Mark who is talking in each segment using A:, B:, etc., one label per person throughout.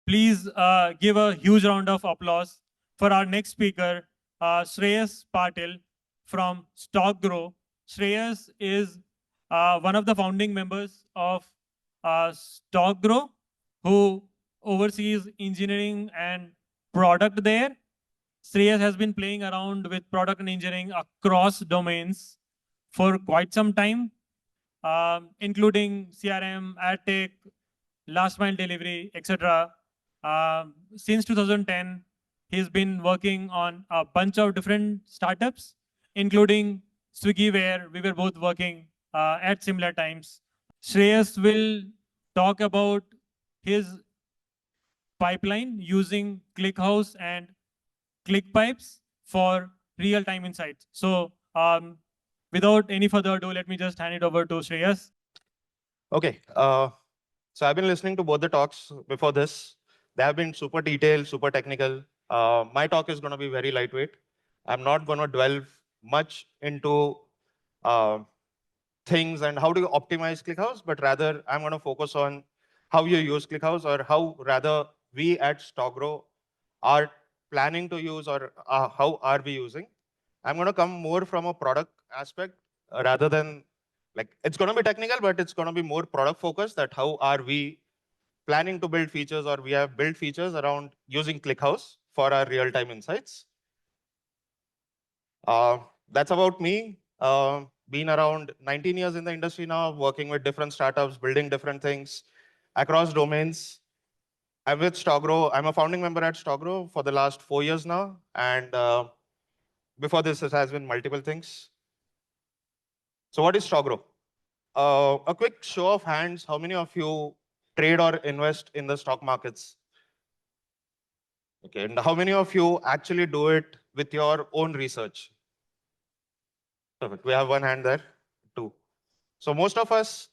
A: Please give a huge round of applause for our next speaker, Shreyas Patil from StockGro. Shreyas is one of the founding members of StockGro, who oversees engineering and product there. Shreyas has been playing around with product and engineering across domains for quite some time, including CRM, AdTech, last mile delivery, etc. Since 2010, he's been working on a bunch of different startups, including Swiggy, where we were both working at similar times. Shreyas will talk about his pipeline using ClickHouse and ClickPipes for real-time insights. So without any further ado, let me just hand it over to Shreyas.
B: Okay. So I've been listening to both the talks before this. They have been super detailed, super technical. My talk is going to be very lightweight. I'm not going to delve much into things and how do you optimize ClickHouse, but rather I'm going to focus on how you use ClickHouse, or how rather we at StockGro are planning to use, or how are we using. I'm going to come more from a product aspect rather than like, it's going to be technical, but it's going to be more product focused, that how are we planning to build features, or we have built features around using ClickHouse for our real-time insights. That's about me. Been around 19 years in the industry now, working with different startups, building different things across domains. I'm with StockGro. I'm a founding member at StockGro for the last 4 years now. And before this, it has been multiple things. So what is StockGro? A quick show of hands, how many of you trade or invest in the stock markets? Okay, and how many of you actually do it with your own research? Perfect. We have one hand there, two. So most of us,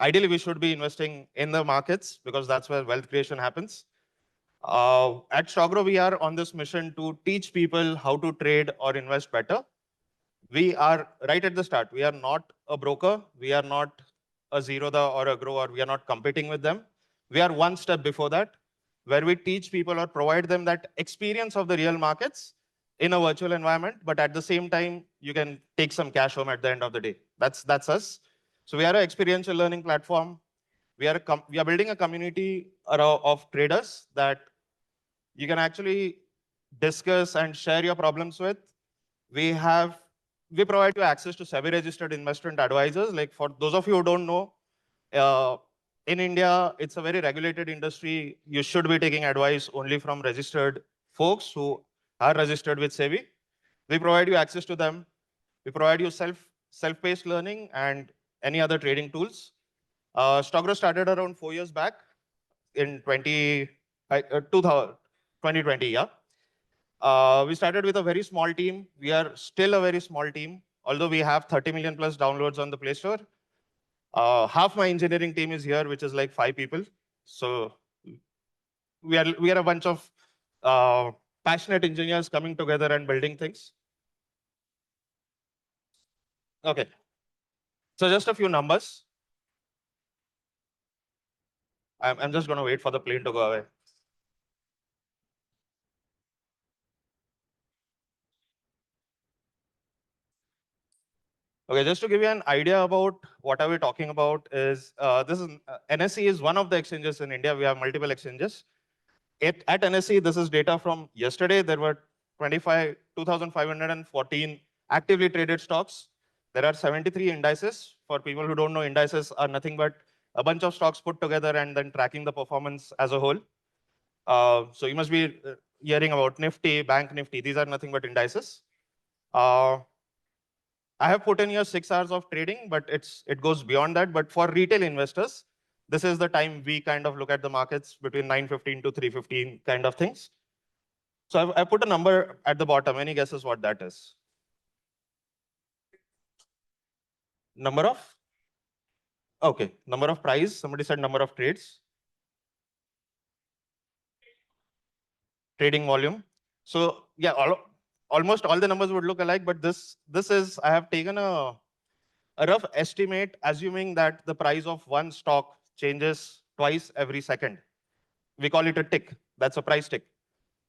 B: ideally, we should be investing in the markets because that's where wealth creation happens. At StockGro, we are on this mission to teach people how to trade or invest better. We are right at the start. We are not a broker. We are not a Zerodha or a Grow, or we are not competing with them. We are one step before that, where we teach people or provide them that experience of the real markets in a virtual environment, but at the same time, you can take some cash home at the end of the day. That's us. So we are an experiential learning platform. We are building a community of traders that you can actually discuss and share your problems with. We provide you access to SEBI registered investment advisors. Like, for those of you who don't know, in India, it's a very regulated industry. You should be taking advice only from registered folks who are registered with SEBI. We provide you access to them. We provide you self-paced learning and any other trading tools. StockGro started around 4 years back in 2020, yeah. We started with a very small team. We are still a very small team, although we have 30 million plus downloads on the Play Store. Half my engineering team is here, which is like 5 people. So we are a bunch of passionate engineers coming together and building things. Okay. So just a few numbers. I'm just going to wait for the plane to go away. Okay, just to give you an idea about what are we talking about is, NSE is one of the exchanges in India. We have multiple exchanges. At NSE, this is data from yesterday. There were 2,514 actively traded stocks. There are 73 indices. For people who don't know, indices are nothing but a bunch of stocks put together and then tracking the performance as a whole. So you must be hearing about Nifty, Bank Nifty. These are nothing but indices. I have put in here 6 hours of trading, but it goes beyond that. But for retail investors, this is the time we kind of look at the markets between 9:15 to 3:15 kind of things. So I put a number at the bottom. Any guesses what that is? Number of? Okay, number of price. Somebody said number of trades. Trading volume. So yeah, almost all the numbers would look alike, but this is, I have taken a rough estimate, assuming that the price of one stock changes twice every second. we call it a tick. That's a price tick.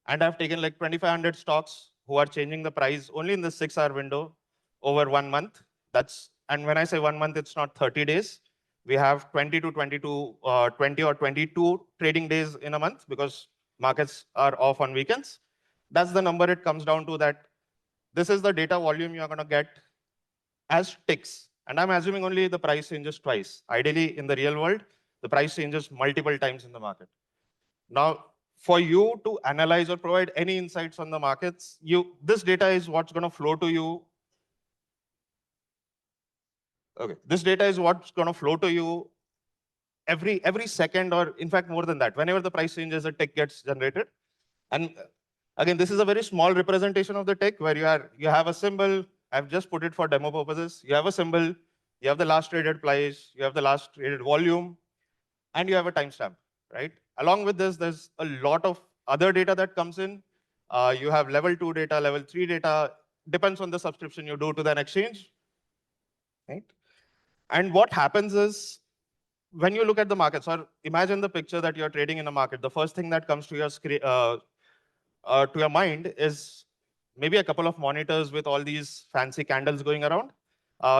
B: And I've taken like 2,500 stocks who are changing the price only in the 6-hour window over 1 month. And when I say 1 month, it's not 30 days. We have 20 or 22 trading days in a month because markets are off on weekends. That's the number it comes down to, that this is the data volume you're going to get as ticks. And I'm assuming only the price changes twice. Ideally, in the real world, the price changes multiple times in the market. Now, for you to analyze or provide any insights on the markets, this data is what's going to flow to you. Okay, this data is what's going to flow to you every second, or in fact more than that. Whenever the price changes, a tick gets generated. And again, this is a very small representation of the tick where you have a symbol. I've just put it for demo purposes. You have a symbol, you have the last traded price, you have the last traded volume, and you have a timestamp, right? Along with this, there's a lot of other data that comes in. You have level 2 data, level 3 data, depends on the subscription you do to an exchange, right? And what happens is, when you look at the markets, or imagine the picture that you're trading in a market, the first thing that comes to your screen, to your mind is maybe a couple of monitors with all these fancy candles going around.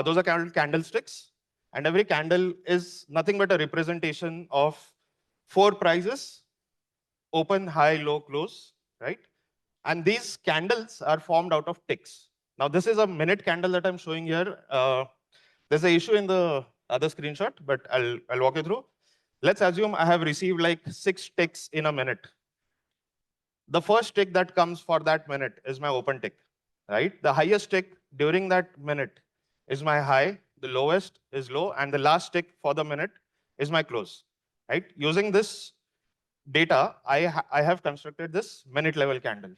B: Those are called candlesticks. And every candle is nothing but a representation of 4 prices: open, high, low, close, right? And these candles are formed out of ticks. Now, this is a minute candle that I'm showing here. There's an issue in the other screenshot, but I'll walk you through. Let's assume I have received like 6 ticks in a minute. The first tick that comes for that minute is my open tick, right? The highest tick during that minute is my high, the lowest is low, and the last tick for the minute is my close, right? Using this data, I have constructed this minute level candle.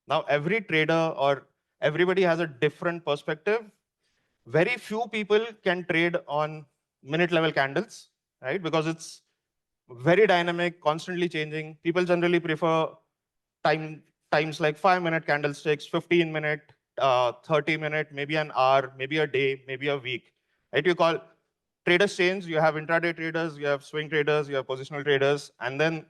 B: Now, every trader or everybody has a different perspective. Very few people can trade on minute level candles, right? Because it's very dynamic, constantly changing. People generally prefer times like 5-minute candlesticks, 15-minute, 30-minute, maybe an hour, maybe a day, maybe a week. Right? You call traders change. You have intraday traders, you have swing traders, you have positional traders, and then,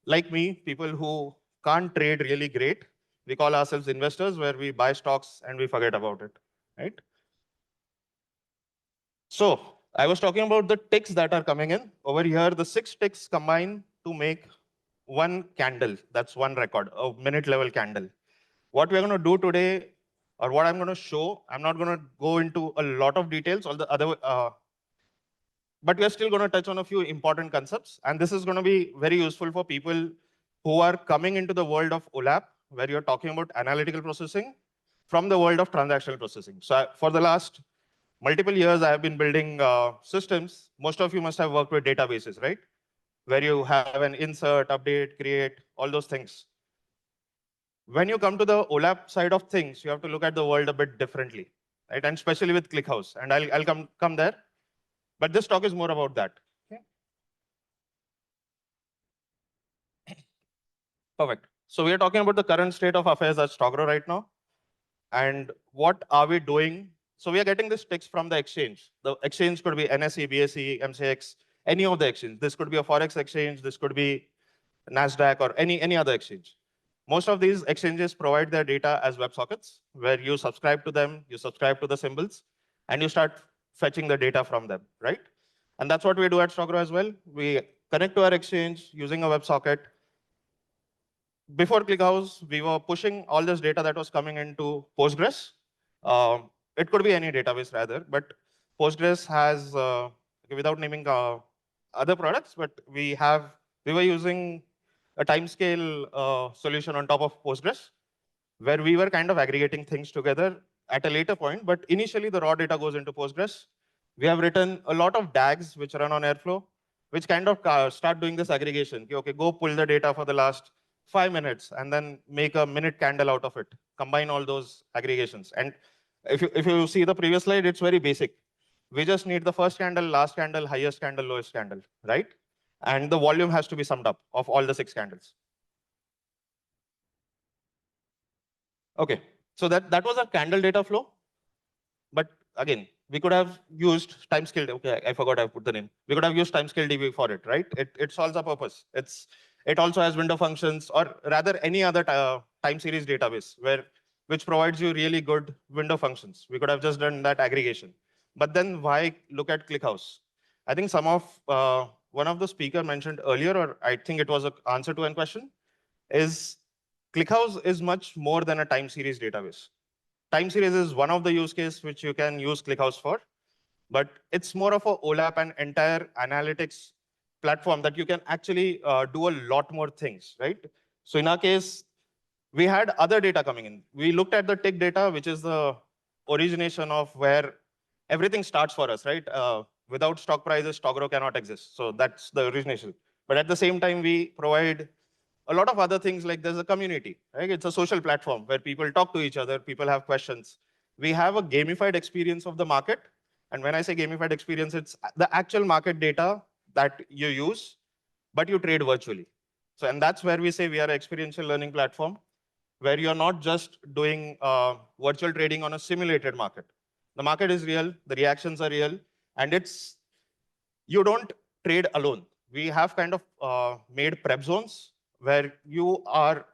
B: like me, people who can't trade really great. We call ourselves investors, where we buy stocks and we forget about it. Right? So I was talking about the ticks that are coming in. Over here, the 6 ticks combine to make one candle. That's one record, a minute level candle. What we're going to do today, or what I'm going to show, I'm not going to go into a lot of details, all the other, but we're still going to touch on a few important concepts. And this is going to be very useful for people who are coming into the world of OLAP, where you're talking about analytical processing from the world of transactional processing. So for the last multiple years, I have been building systems. Most of you must have worked with databases, right? Where you have an insert, update, create, all those things. When you come to the OLAP side of things, you have to look at the world a bit differently, right? And especially with ClickHouse. And I'll come there. But this talk is more about that. Okay? Perfect. So we are talking about the current state of affairs at StockGro right now. And what are we doing? So we are getting this text from the exchange. The exchange could be NSE, BSE, MCX, any of the exchange. This could be a Forex exchange. This could be NASDAQ or any other exchange. Most of these exchanges provide their data as WebSockets, where you subscribe to them, you subscribe to the symbols, and you start fetching the data from them, right? And that's what we do at StockGro as well. We connect to our exchange using a WebSocket. Before ClickHouse, we were pushing all this data that was coming into Postgres. It could be any database rather, but Postgres has, without naming other products, but we were using a timescale solution on top of Postgres, where we were kind of aggregating things together at a later point. But initially, the raw data goes into Postgres. We have written a lot of DAGs which run on Airflow, which kind of start doing this aggregation. Okay, go pull the data for the last 5 minutes and then make a minute candle out of it. Combine all those aggregations. And if you see the previous slide, it's very basic. We just need the first candle, last candle, highest candle, lowest candle, right? And the volume has to be summed up of all the 6 candles. Okay, so that was a candle data flow. But again, we could have used timescale. Okay, I forgot I put the name. We could have used timescale DB for it, right? It solves a purpose. It's It also has window functions, or rather any other time series database which provides you really good window functions. We could have just done that aggregation. But then why look at ClickHouse? I think one of the speaker mentioned earlier, or I think it was an answer to one question, is ClickHouse is much more than a time series database. Time series is one of the use cases which you can use ClickHouse for, but it's more of a OLAP and entire analytics platform that you can actually do a lot more things, right? So in our case, we had other data coming in. We looked at the tick data, which is the origination of where everything starts for us, right? Without stock prices, StockGro cannot exist. So that's the origination. But at the same time, we provide a lot of other things, like there's a community, right? It's a social platform where people talk to each other, people have questions. We have a gamified experience of the market. And when I say gamified experience, it's the actual market data that you use, but you trade virtually. So, and that's where we say we are an experiential learning platform, where you're not just doing virtual trading on a simulated market. The market is real, the reactions are real, and you don't trade alone. We have kind of made prep zones where you are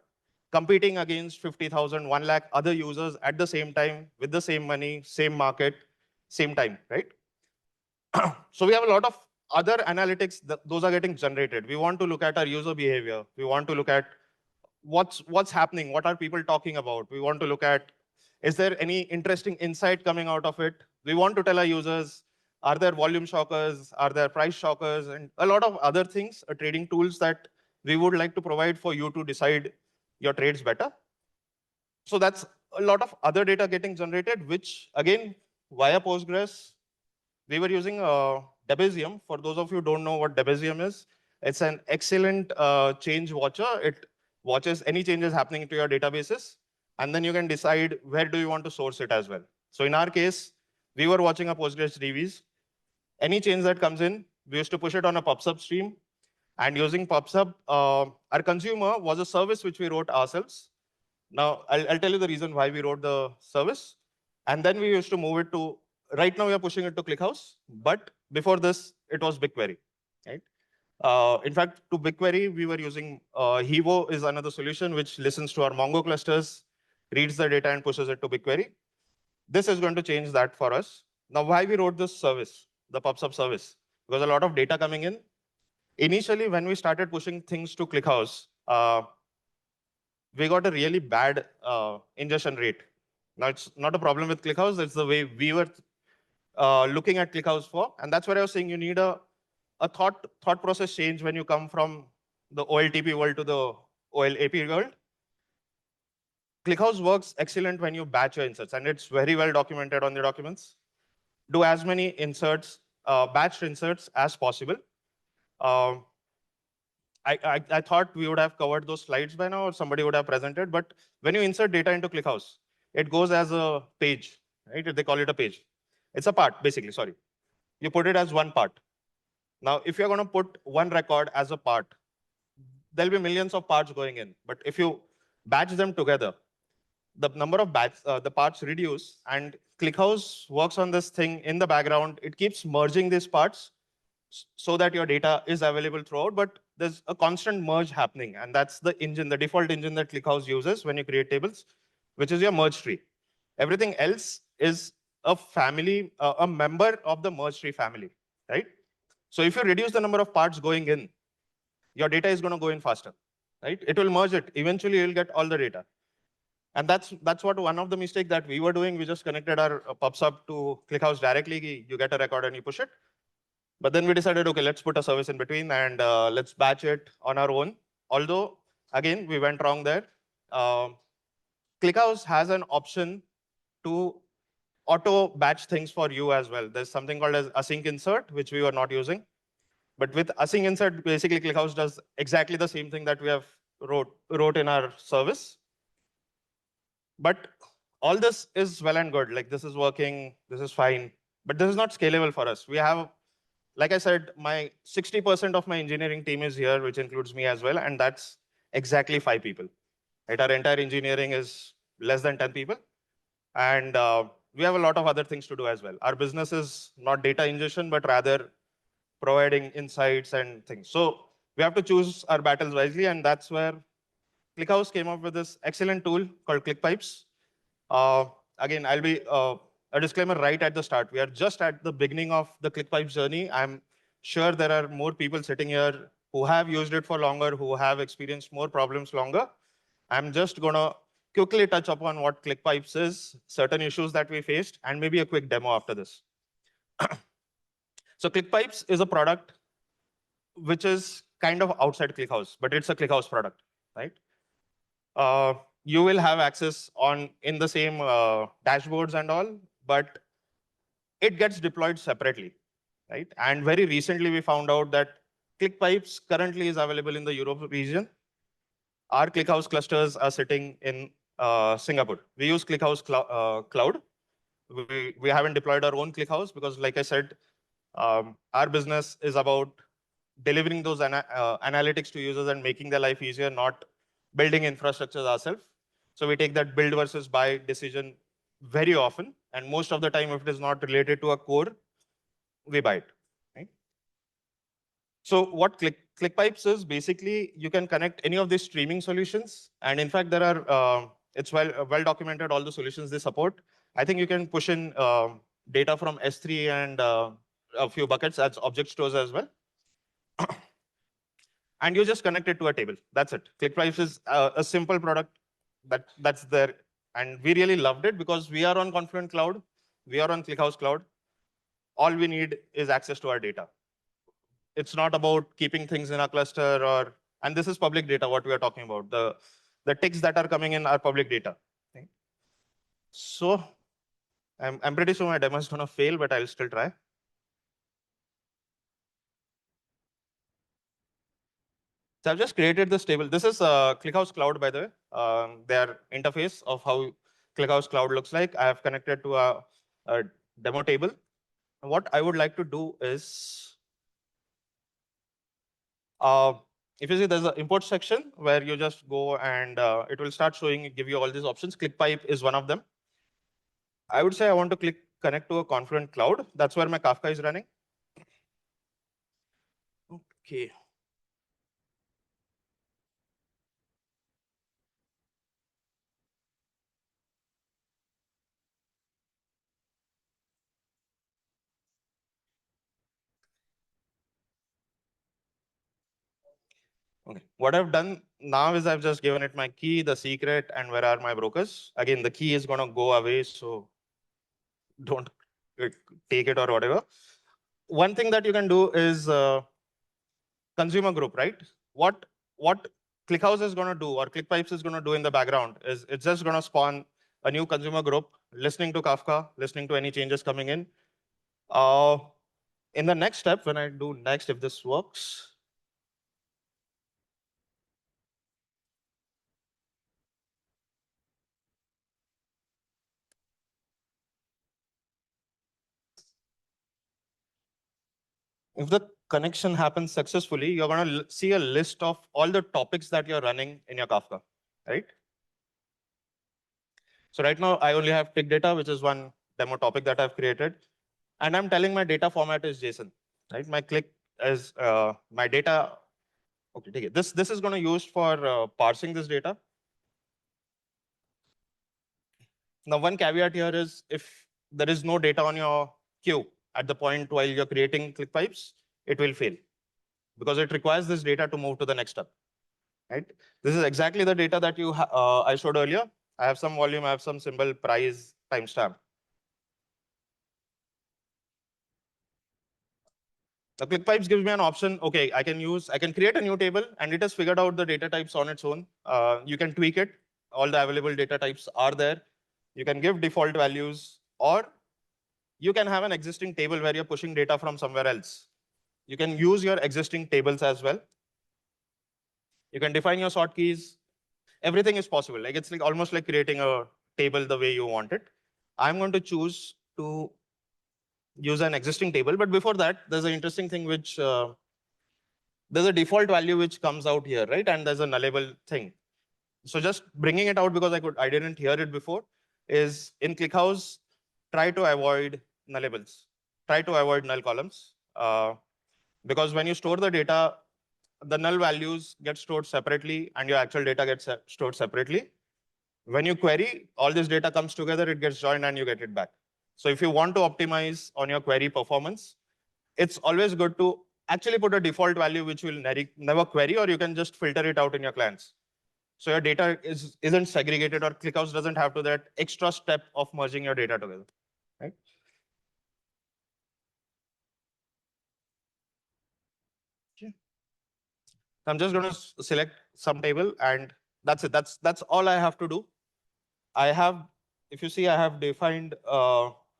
B: competing against 50,000, 1 lakh other users at the same time with the same money, same market, same time, right? So we have a lot of other analytics, those are getting generated. We want to look at our user behavior. We want to look at what's happening, what are people talking about. We want to look at, is there any interesting insight coming out of it? We want to tell our users, are there volume shockers? Are there price shockers? And a lot of other things, trading tools that we would like to provide for you to decide your trades better. So that's a lot of other data getting generated, which again, via Postgres, we were using Debezium. For those of you who don't know what Debezium is, it's an excellent change watcher. It watches any changes happening to your databases, and then you can decide where do you want to source it as well. So in our case, we were watching a Postgres DBs. Any change that comes in, we used to push it on a PubSub stream. And using PubSub, our consumer was a service which we wrote ourselves. Now, I'll tell you the reason why we wrote the service. And then we used to move it to, right now we are pushing it to ClickHouse, but before this, it was BigQuery, right? In fact, to BigQuery, we were using Hivo is another solution which listens to our Mongo clusters, reads the data and pushes it to BigQuery. This is going to change that for us. Now, why we wrote this service, the PubSub service? Because a lot of data coming in. Initially, when we started pushing things to ClickHouse, we got a really bad ingestion rate. Now, it's not a problem with ClickHouse. It's the way we were looking at ClickHouse for. And that's where I was saying you need a thought process change when you come from the OLTP world to the OLAP world. ClickHouse works excellent when you batch your inserts, and it's very well documented on the documents. Do as many inserts, batched inserts as possible. I thought we would have covered those slides by now, or somebody would have presented, but when you insert data into ClickHouse, it goes as a page, right? They call it a page. It's a part, basically, sorry. You put it as one part. Now, if you're going to put one record as a part, there'll be millions of parts going in. But if you batch them together, the number of the parts reduce, and ClickHouse works on this thing in the background. It keeps merging these parts so that your data is available throughout, but there's a constant merge happening. And that's the engine, the default engine that ClickHouse uses when you create tables, which is your merge tree. Everything else is a family, a member of the merge tree family, right? So if you reduce the number of parts going in, your data is going to go in faster, right? It will merge it. Eventually, you'll get all the data. And that's what one of the mistakes that we were doing. We just connected our PubSub to ClickHouse directly. You get a record and you push it. But then we decided, okay, let's put a service in between and let's batch it on our own. Although, again, we went wrong there. ClickHouse has an option to auto batch things for you as well. There's something called as async insert, which we were not using. But with async insert, basically ClickHouse does exactly the same thing that we have wrote in our service. But all this is well and good. Like, this is working, this is fine, but this is not scalable for us. We have, like I said, 60% of my engineering team is here, which includes me as well, and that's exactly 5 people. Right? Our entire engineering is less than 10 people, and we have a lot of other things to do as well. Our business is not data ingestion, but rather providing insights and things. So we have to choose our battles wisely, and that's where ClickHouse came up with this excellent tool called ClickPipes. Uh, Again, I'll be a disclaimer right at the start. We are just at the beginning of the ClickPipes journey. I'm sure there are more people sitting here who have used it for longer, who have experienced more problems longer. I'm just going to quickly touch upon what ClickPipes is, certain issues that we faced, and maybe a quick demo after this. So ClickPipes is a product which is kind of outside ClickHouse, but it's a ClickHouse product, right? You will have access on in the same dashboards and all, but it gets deployed separately, right? And very recently, we found out that ClickPipes currently is available in the Europe region. Our ClickHouse clusters are sitting in Singapore. We use ClickHouse Cloud. We haven't deployed our own ClickHouse because, like I said, our business is about delivering those analytics to users and making their life easier, not building infrastructures ourselves. So we take that build versus buy decision very often. And most of the time, if it is not related to a core, we buy it. Right? So what ClickPipes is, basically, you can connect any of these streaming solutions. And in fact, there are, it's well documented, all the solutions they support. I think you can push in data from S3 and a few buckets as object stores as well. And you just connect it to a table. That's it. ClickPipes is a simple product that's there. And we really loved it because we are on Confluent Cloud. We are on ClickHouse Cloud. All we need is access to our data. It's not about keeping things in a cluster and this is public data, what we are talking about. The ticks that are coming in are public data. Okay? So I'm pretty sure my demo is going to fail, but I'll still try. So I've just created this table. This is ClickHouse Cloud, by the way. Their interface of how ClickHouse Cloud looks like. I have connected to a demo table. What I would like to do is, if you see, there's an import section where you just go and it will start showing, give you all these options. ClickPipe is one of them. I would say I want to connect to a Confluent Cloud. That's where my Kafka is running. Okay. Okay. What I've done now is I've just given it my key, the secret, and where are my brokers. Again, the key is going to go away, so don't take it or whatever. One thing that you can do is consumer group, right? What ClickHouse is going to do or ClickPipes is going to do in the background is it's just going to spawn a new consumer group, listening to Kafka, listening to any changes coming in. In the next step, when I do next, if this works, if the connection happens successfully, you're going to see a list of all the topics that you're running in your Kafka, right? So right now, I only have tick data, which is one demo topic that I've created. And I'm telling my data format is JSON, right? My click is my data. Okay, take it. This is going to use for parsing this data. Now, one caveat here is if there is no data on your queue at the point while you're creating ClickPipes, it will fail because it requires this data to move to the next step, right? This is exactly the data that I showed earlier. I have some volume, I have some symbol, price, timestamp. The ClickPipes gives me an option. Okay, I can create a new table, and it has figured out the data types on its own. You can tweak it. All the available data types are there. You can give default values, or you can have an existing table where you're pushing data from somewhere else. You can use your existing tables as well. You can define your sort keys. Everything is possible. Like it's like almost like creating a table the way you want it. I'm going to choose to use an existing table. But before that, there's an interesting thing which there's a default value which comes out here, right? And there's a nullable thing. So just bringing it out because I didn't hear it before is in ClickHouse, try to avoid nullables. Try to avoid null columns. Because when you store the data, the null values get stored separately and your actual data gets stored separately. When you query, all this data comes together, it gets joined and you get it back. So if you want to optimize on your query performance, it's always good to actually put a default value which will never query, or you can just filter it out in your clients. So your data isn't segregated, or ClickHouse doesn't have to that extra step of merging your data together, right? I'm just going to select some table, and that's it. That's all I have to do. I have, if you see, I have defined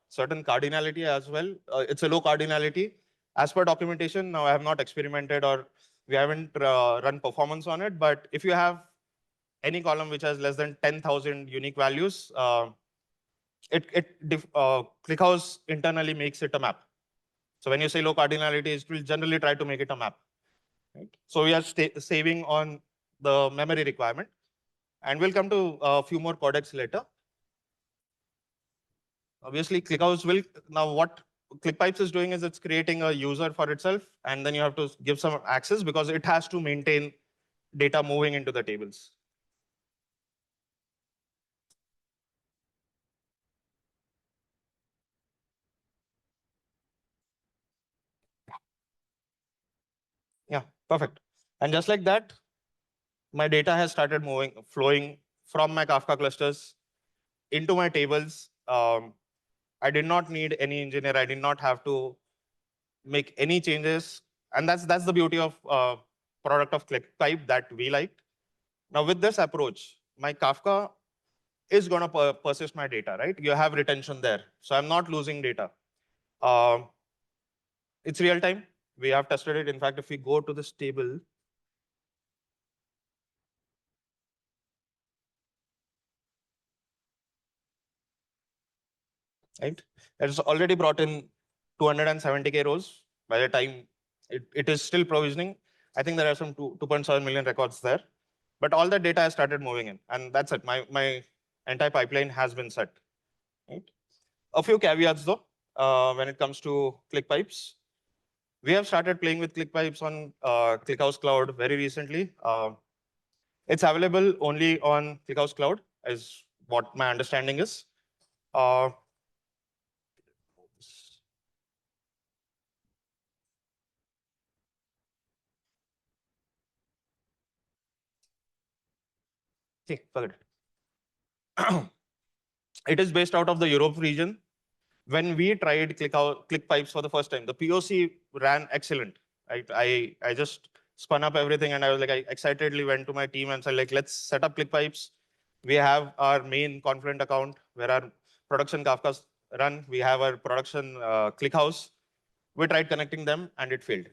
B: certain cardinality as well. It's a low cardinality. As per documentation, now I have not experimented or we haven't run performance on it. But if you have any column which has less than 10,000 unique values, ClickHouse internally makes it a map. So when you say low cardinality, it will generally try to make it a map. Right? So we are saving on the memory requirement. And we'll come to a few more codecs later. Obviously, ClickHouse will, now what ClickPipes is doing is it's creating a user for itself, and then you have to give some access because it has to maintain data moving into the tables. Yeah, perfect. And just like that, my data has started flowing from my Kafka clusters into my tables. I did not need any engineer. I did not have to make any changes. And that's the beauty of product of ClickPipe that we liked. Now with this approach, my Kafka is going to persist my data, right? You have retention there. So I'm not losing data. It's real time. We have tested it. In fact, if we go to this table, right? It's already brought in 270K rows. By the time it is still provisioning, I think there are some 2.7 million records there. But all that data has started moving in. And that's it. My entire pipeline has been set. Right? A few caveats, though, when it comes to ClickPipes. We have started playing with ClickPipes on ClickHouse Cloud very recently. It's available only on ClickHouse Cloud, is what my understanding is. See, forget it. It is based out of the Europe region. When we tried ClickPipes for the first time, the POC ran excellent. I just spun up everything, and I was like, I excitedly went to my team and said, like, let's set up ClickPipes. We have our main Confluent account where our production Kafkas run. We have our production ClickHouse. We tried connecting them, and it failed.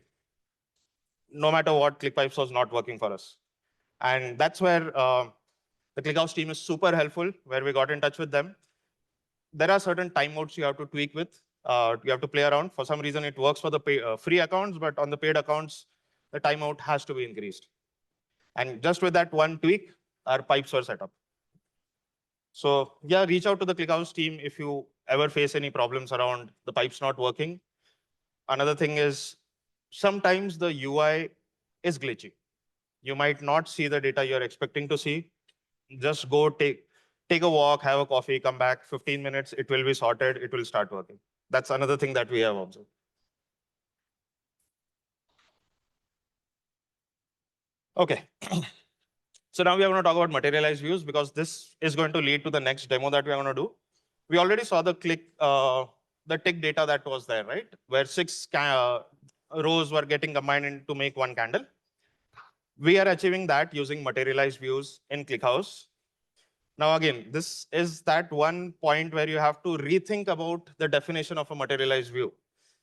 B: No matter what, ClickPipes was not working for us. And that's where the ClickHouse team is super helpful, where we got in touch with them. There are certain time modes you have to tweak with. You have to play around. For some reason, it works for the free accounts, but on the paid accounts, the timeout has to be increased. And just with that one tweak, our pipes were set up. So yeah, reach out to the ClickHouse team if you ever face any problems around the pipes not working. Another thing is sometimes the UI is glitchy. You might not see the data you're expecting to see. Just go take a walk, have a coffee, come back, 15 minutes, it will be sorted, it will start working. That's another thing that we have observed. Okay. So now we are going to talk about materialized views because this is going to lead to the next demo that we are going to do. We already saw the tick data that was there, right? Where 6 rows were getting combined in to make one candle. We are achieving that using materialized views in ClickHouse. Now, again, this is that one point where you have to rethink about the definition of a materialized view.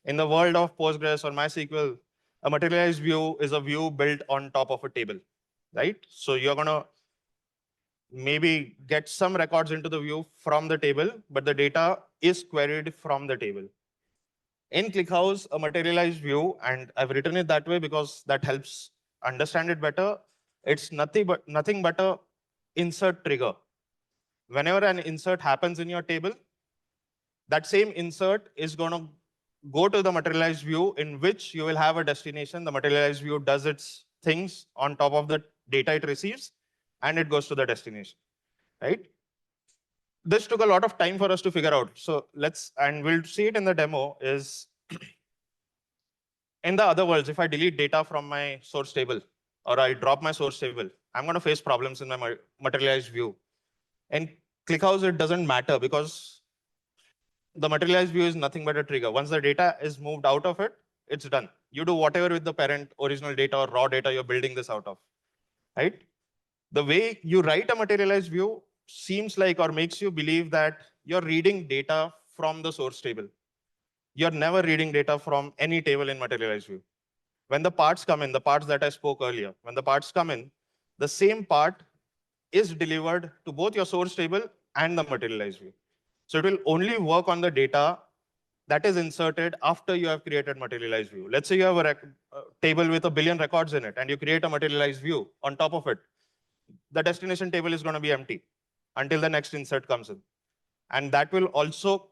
B: In the world of Postgres or MySQL, a materialized view is a view built on top of a table, right? So you're going to maybe get some records into the view from the table, but the data is queried from the table. In ClickHouse, a materialized view, and I've written it that way because that helps understand it better. It's nothing but a insert trigger. Whenever an insert happens in your table, that same insert is going to go to the materialized view in which you will have a destination. The materialized view does its things on top of the data it receives, and it goes to the destination, right? This took a lot of time for us to figure out. So and we'll see it in the demo, is in the other worlds, if I delete data from my source table or I drop my source table, I'm going to face problems in my materialized view. In ClickHouse, it doesn't matter because the materialized view is nothing but a trigger. Once the data is moved out of it, it's done. You do whatever with the parent original data or raw data you're building this out of, right? The way you write a materialized view seems like or makes you believe that you're reading data from the source table. You're never reading data from any table in materialized view. When the parts come in, the parts that I spoke earlier, when the parts come in, the same part is delivered to both your source table and the materialized view. So it will only work on the data that is inserted after you have created materialized view. Let's say you have a table with 1 billion records in it, and you create a materialized view on top of it. The destination table is going to be empty until the next insert comes in. And that will also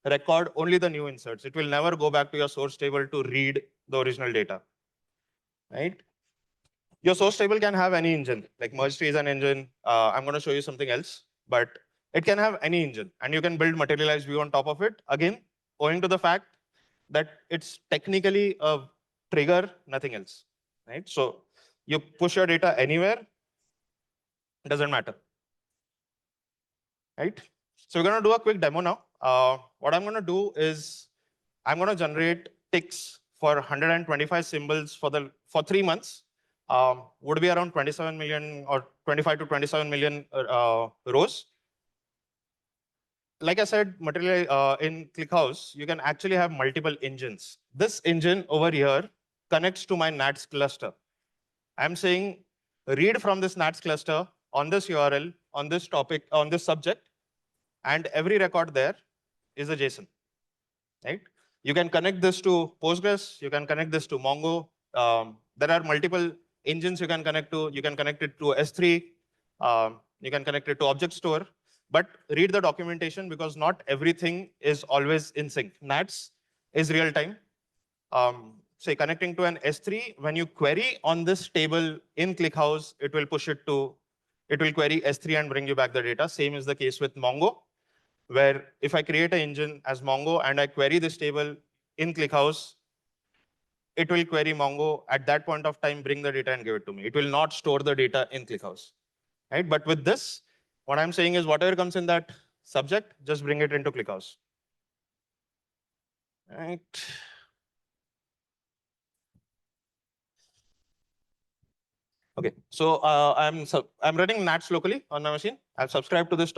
B: record only the new inserts. It will never go back to your source table to read the original data, right? Your source table can have any engine, like merge tree is an engine. I'm going to show you something else, but it can have any engine, and you can build materialized view on top of it. Again, owing to the fact that it's technically a trigger, nothing else, right? So you push your data anywhere, it doesn't matter, right? So we're going to do a quick demo now. What I'm going to do is I'm going to generate ticks for 125 symbols for 3 months. Would be around 27 million or 25 to 27 million rows. Like I said, in ClickHouse, you can actually have multiple engines. This engine over here connects to my NATS cluster. I'm saying read from this NATS cluster on this URL, on this topic, on this subject, and every record there is a JSON, right? You can connect this to Postgres, you can connect this to Mongo. There are multiple engines you can connect to. You can connect it to S3, you can connect it to Object Store. But read the documentation because not everything is always in sync. NATS is real time. Say connecting to an S3, when you query on this table in ClickHouse, it will query S3 and bring you back the data. Same is the case with Mongo, where if I create an engine as Mongo and I query this table in ClickHouse, it will query Mongo at that point of time, bring the data and give it to me. It will not store the data in ClickHouse, right? But with this, what I'm saying is whatever comes in that subject, just bring it into ClickHouse, right? Okay, so I'm running NATS locally on my machine. I've subscribed to this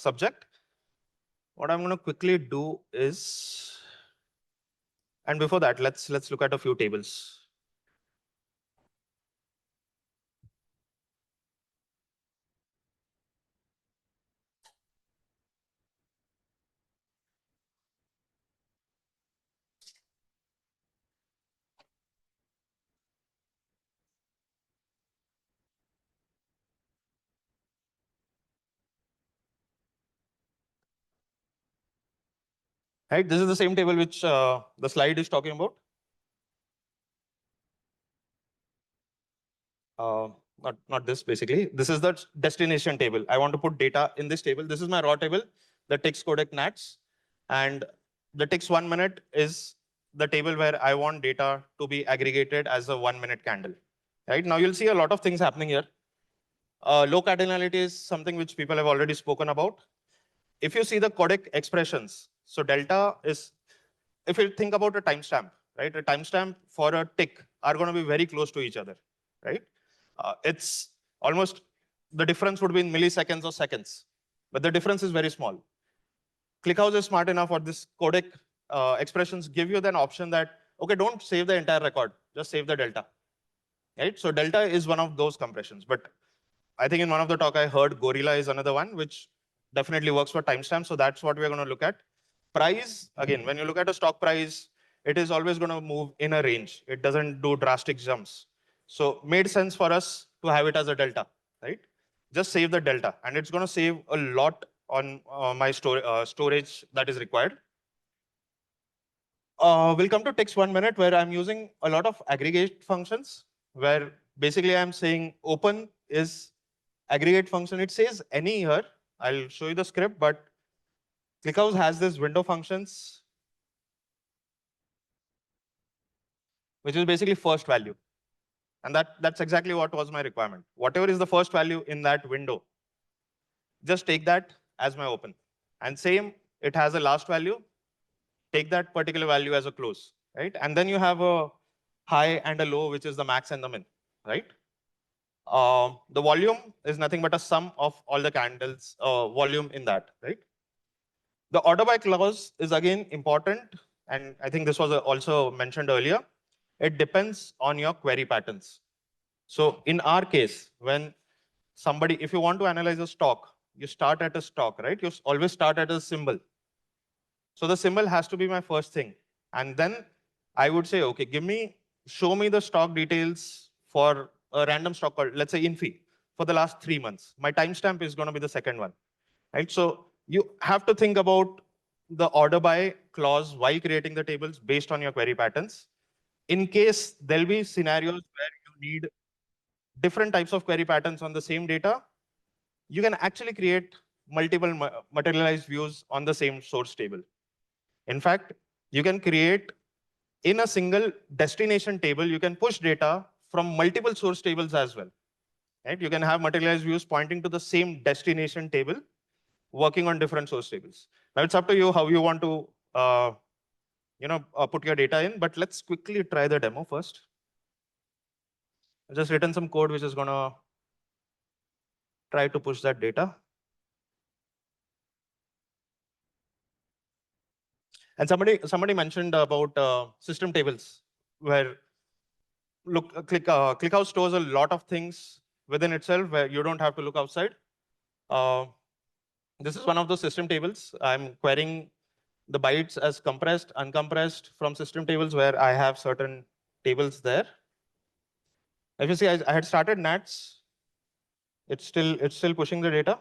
B: subject. What I'm going to quickly do is, and before that, let's look at a few tables. Right, this is the same table which the slide is talking about. Not this, basically. This is the destination table. I want to put data in this table. This is my raw table, the ticks codec NATS. And the ticks 1 minute is the table where I want data to be aggregated as a 1 minute candle. Right, now you'll see a lot of things happening here. Low cardinality is something which people have already spoken about. If you see the codec expressions, so delta is, if you think about a timestamp, right? A timestamp for a tick are going to be very close to each other, right? It's almost, the difference would be in milliseconds or seconds, but the difference is very small. ClickHouse is smart enough, or this codec expressions give you an option that, okay, don't save the entire record, just save the delta, right? So delta is one of those compressions, but I think in one of the talk I heard Gorilla is another one, which definitely works for timestamp. So that's what we're going to look at. Price, again, when you look at a stock price, it is always going to move in a range. It doesn't do drastic jumps. So made sense for us to have it as a delta, right? Just save the delta, and it's going to save a lot on my storage that is required. we'll come to text 1 minute, where I'm using a lot of aggregate functions, where basically I'm saying open is aggregate function. It says any here. I'll show you the script, but ClickHouse has this window functions, which is basically first value. And that's exactly what was my requirement. Whatever is the first value in that window, just take that as my open. And same, it has a last value. Take that particular value as a close, right? And then you have a high and a low, which is the max and the min, right? The volume is nothing but a sum of all the candles volume in that, right? The order by clause is again important. And I think this was also mentioned earlier. It depends on your query patterns. So in our case, when somebody, if you want to analyze a stock, you start at a stock, right? You always start at a symbol. So the symbol has to be my first thing. And then I would say, okay, show me the stock details for a random stock called, let's say, Infi, for the last 3 months. My timestamp is going to be the second one, right? So you have to think about the order by clause while creating the tables based on your query patterns. In case there'll be scenarios where you need different types of query patterns on the same data, you can actually create multiple materialized views on the same source table. In fact, you can create in a single destination table, you can push data from multiple source tables as well. Right? You can have materialized views pointing to the same destination table, working on different source tables. Now it's up to you how you want to put your data in, but let's quickly try the demo first. I've just written some code which is going to try to push that data. And somebody mentioned about system tables, where ClickHouse stores a lot of things within itself where you don't have to look outside. This is one of those system tables. I'm querying the bytes as compressed, uncompressed from system tables where I have certain tables there. If you see, I had started nats. It's still pushing the data.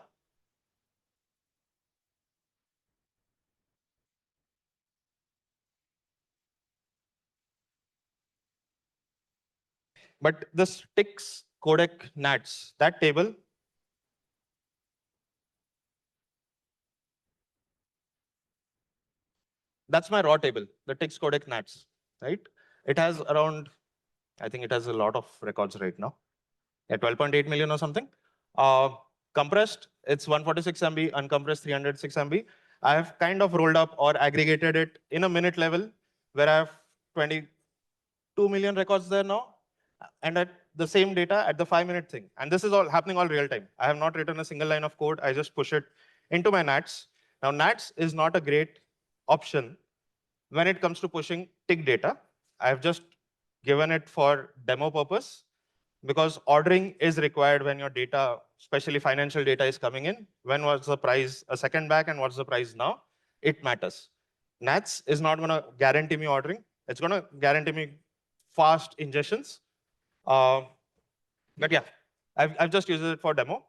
B: But this ticks codec nats, that table, that's my raw table, the ticks codec nats, right? It has around, I think it has a lot of records right now, at 12.8 million or something. Compressed, it's 146 MB, uncompressed 306 MB. I have kind of rolled up or aggregated it in a minute level, where I have 22 million records there now, and at the same data at the 5-minute thing. And this is all happening all real time. I have not written a single line of code. I just push it into my nats. Now, nats is not a great option when it comes to pushing tick data. I've just given it for demo purpose, because ordering is required when your data, especially financial data, is coming in. When was the price a second back and what's the price now? It matters. Nats is not going to guarantee me ordering. It's going to guarantee me fast ingestions. But yeah, I've just used it for demo.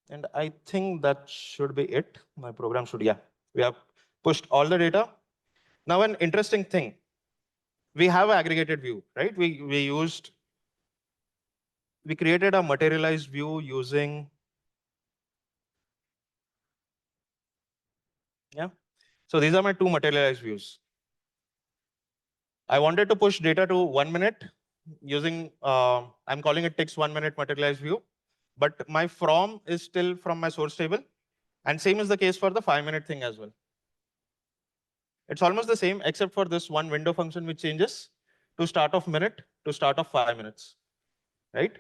B: And I think that should be it. My program should, yeah. We have pushed all the data. Now, an interesting thing. We have an aggregated view, right? We created a materialized view using, yeah. So these are my 2 materialized views. I wanted to push data to 1 minute using, I'm calling it text 1 minute materialized view, but my from is still from my source table. And same is the case for the 5-minute thing as well. It's almost the same, except for this one window function which changes to start of minute to start of 5 minutes, right?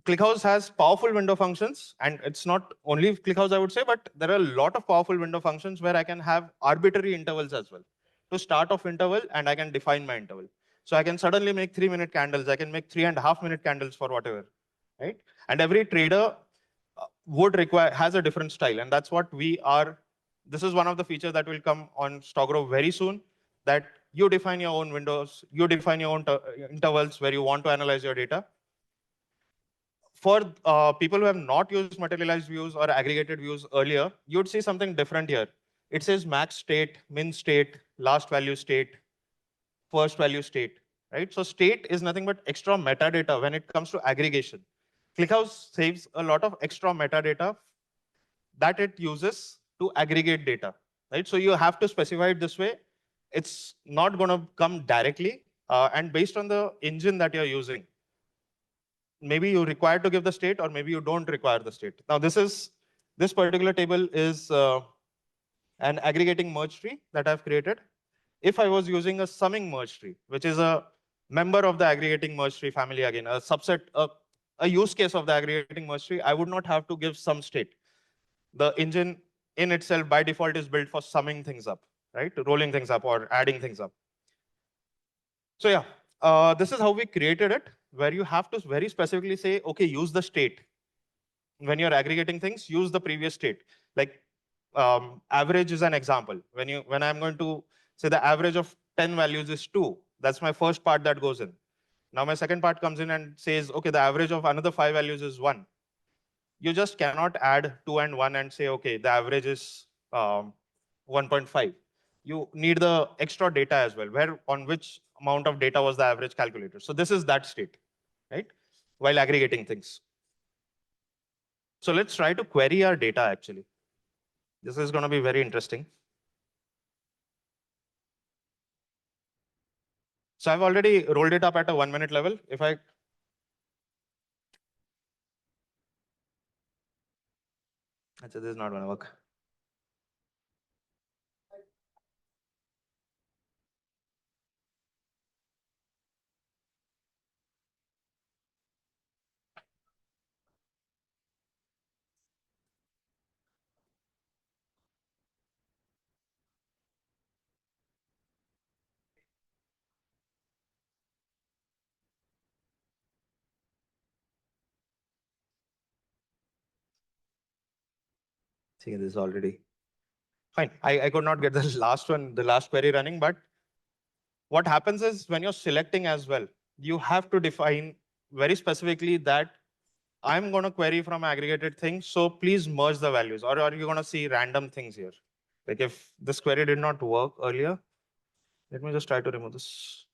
B: ClickHouse has powerful window functions, and it's not only ClickHouse, I would say, but there are a lot of powerful window functions where I can have arbitrary intervals as well. To start off interval, and I can define my interval. So I can suddenly make 3-minute candles. I can make 3.5-minute candles for whatever, right? And every trader has a different style, and that's what we are. This is one of the features that will come on StockGro very soon, that you define your own windows, you define your own intervals where you want to analyze your data. For people who have not used materialized views or aggregated views earlier, you'd see something different here. it says max state, min state, last value state, first value state, right? So state is nothing but extra metadata when it comes to aggregation. ClickHouse saves a lot of extra metadata that it uses to aggregate data, right? So you have to specify it this way. It's not going to come directly. And based on the engine that you're using, maybe you require to give the state or maybe you don't require the state. Now, this particular table is an aggregating merge tree that I've created. If I was using a summing merge tree, which is a member of the aggregating merge tree family again, a subset, a use case of the aggregating merge tree, I would not have to give some state. The engine in itself by default is built for summing things up, right? Rolling things up or adding things up. So yeah, this is how we created it, where you have to very specifically say, okay, use the state. When you're aggregating things, use the previous state. Like average is an example. When I'm going to say the average of 10 values is 2, that's my first part that goes in. Now my second part comes in and says, okay, the average of another 5 values is 1. You just cannot add 2 and 1 and say, okay, the average is 1.5. You need the extra data as well, where on which amount of data was the average calculated. So this is that state, right? While aggregating things. So let's try to query our data actually. This is going to be very interesting. So I've already rolled it up at a 1-minute level. If I this is not going to work. See, this is already fine. I could not get the last one, the last query running, but what happens is when you're selecting as well, you have to define very specifically that I'm going to query from aggregated things. So please merge the values, or are you going to see random things here? Like if this query did not work earlier, let me just try to remove this.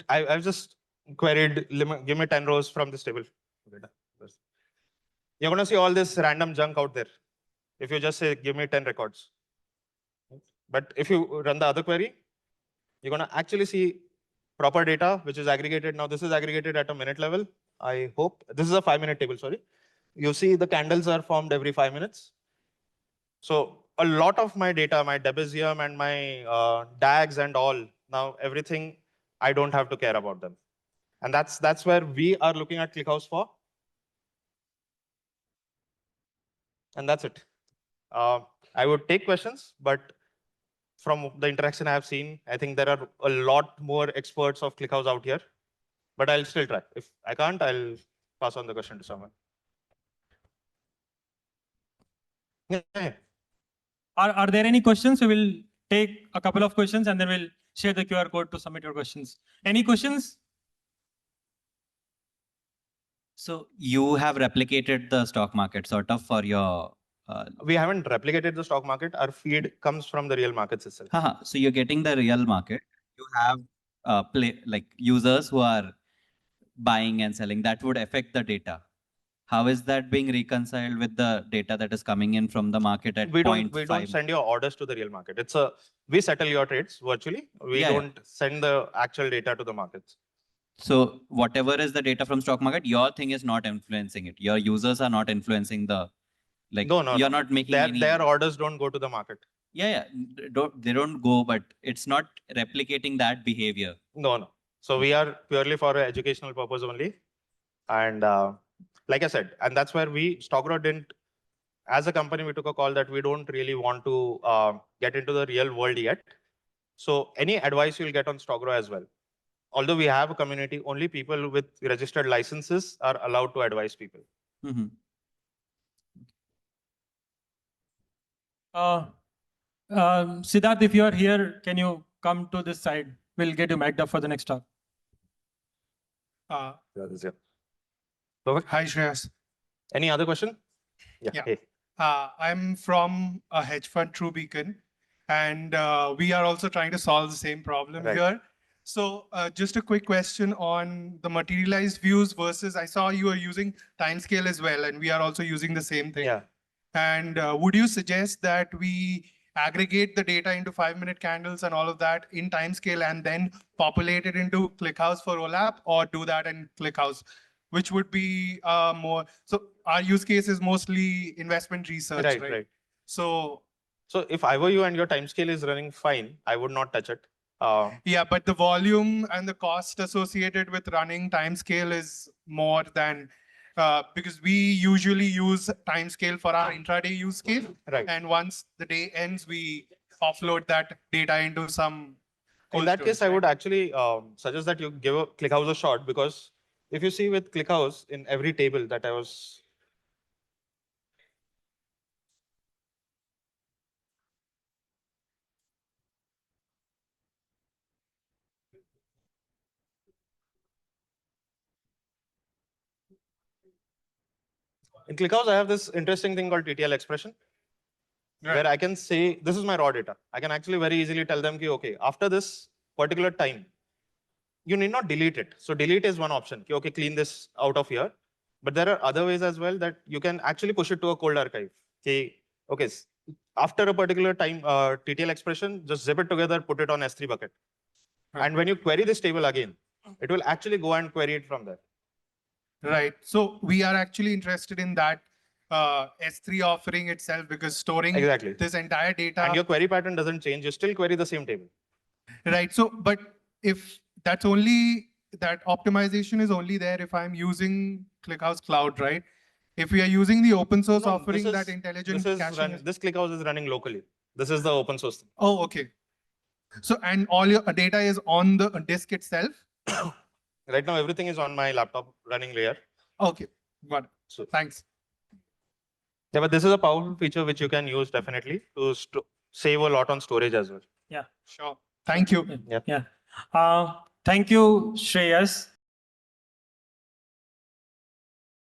B: I've just queried, give me 10 rows from this table. You're going to see all this random junk out there. If you just say, give me 10 records. But if you run the other query, you're going to actually see proper data, which is aggregated. Now, this is aggregated at a minute level. I hope this is a 5-minute table, sorry. You see the candles are formed every 5 minutes. So a lot of my data, my Debezium and my DAGs and all, now everything, I don't have to care about them. And that's where we are looking at ClickHouse for. And that's it. I would take questions, but from the interaction I have seen, I think there are a lot more experts of ClickHouse out here. But I'll still try. If I can't, I'll pass on the question to someone. Yeah.
A: Are there any questions? We will take a couple of questions and then we'll share the QR code to submit your questions. Any questions?
C: So you have replicated the stock market sort of for your.
B: We haven't replicated the stock market. Our feed comes from the real markets itself.
C: So you're getting the real market. You have like users who are buying and selling. That would affect the data. How is that being reconciled with the data that is coming in from the market at 0.5?
B: We don't send your orders to the real market. We settle your trades virtually. We don't send the actual data to the markets.
C: So whatever is the data from stock market, your thing is not influencing it. Your users are not influencing the, like,
B: no,
C: you're not making
B: their orders don't go to the market.
C: They don't go, but it's not replicating that behavior.
B: No. So we are purely for an educational purpose only. And like I said, and that's where StockGro didn't, as a company, we took a call that we don't really want to get into the real world yet. So any advice you'll get on StockGro as well. Although we have a community, only people with registered licenses are allowed to advise people.
C: Mhm.
A: Siddharth, if you are here, can you come to this side? We'll get you mic'd up for the next talk.
B: Yeah. Perfect.
D: Hi, Shreyas.
B: Any other question?
D: Yeah.
B: Hey.
D: I'm from a hedge fund, True Beacon, and we are also trying to solve the same problem
B: Right.
D: here. So just a quick question on the materialized views versus I saw you are using timescale as well, and we are also using the same thing.
B: Yeah.
D: And would you suggest that we aggregate the data into 5-minute candles and all of that in timescale and then populate it into ClickHouse for OLAP, or do that in ClickHouse? Which would be more, so our use case is mostly investment research, right? So
B: if I were you and your timescale is running fine, I would not touch it.
D: yeah, but the volume and the cost associated with running timescale is more than, because we usually use timescale for our intraday use case.
B: Right.
D: And once the day ends, we offload that data into some.
B: In that case, I would actually suggest that you give a ClickHouse a shot, because if you see with ClickHouse in every table that I was. In ClickHouse, I have this interesting thing called TTL expression, where I can say, this is my raw data. I can actually very easily tell them, okay, after this particular time, you need not delete it. So delete is one option. Okay, clean this out of here. But there are other ways as well that you can actually push it to a cold archive. Okay, after a particular time, TTL expression, just zip it together, put it on S3 bucket. And when you query this table again, it will actually go and query it from there.
D: Right. So we are actually interested in that S3 offering itself, because storing this entire data.
B: And your query pattern doesn't change. You still query the same table.
D: Right. So, but if that's only, that optimization is only there if I'm using ClickHouse Cloud, right? If we are using the open source offering, that intelligent caching.
B: This ClickHouse is running locally. This is the open source thing.
D: Oh, okay. So, and all your data is on the disk itself?
B: Right now, everything is on my laptop running layer.
D: Okay, got it.
B: So,
D: thanks.
B: Yeah, but this is a powerful feature which you can use definitely to save a lot on storage as well.
A: Yeah,
D: sure. Thank you.
B: Yeah.
A: Thank you, Shreyas.